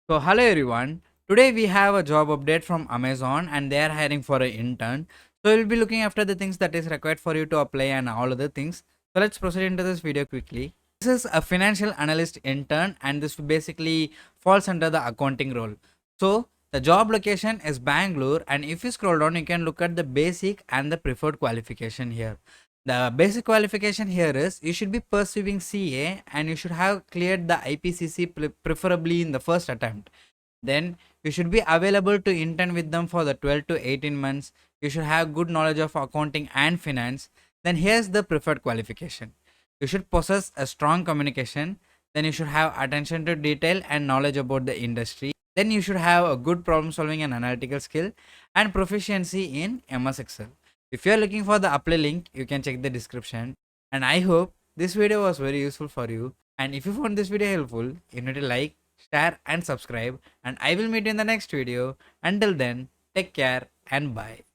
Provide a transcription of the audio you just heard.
So hello everyone. Today we have a job update from Amazon and they are hiring for an intern. So we'll be looking after the things that is required for you to apply and all other things. So let's proceed into this video quickly. This is a financial analyst intern and this basically falls under the accounting role. So the job location is Bangalore and if you scroll down you can look at the basic and the preferred qualification here. The basic qualification here is you should be pursuing CA and you should have cleared the IPCC preferably in the first attempt. Then you should be available to intern with them for the 12 to 18 months. You should have good knowledge of accounting and finance. Then here's the preferred qualification. You should possess a strong communication. Then you should have attention to detail and knowledge about the industry. Then you should have a good problem solving and analytical skill and proficiency in MS Excel. If you are looking for the apply link, you can check the description. And I hope this video was very useful for you. And if you found this video helpful, you need to like, share and subscribe, and I will meet you in the next video. Until then, take care and bye.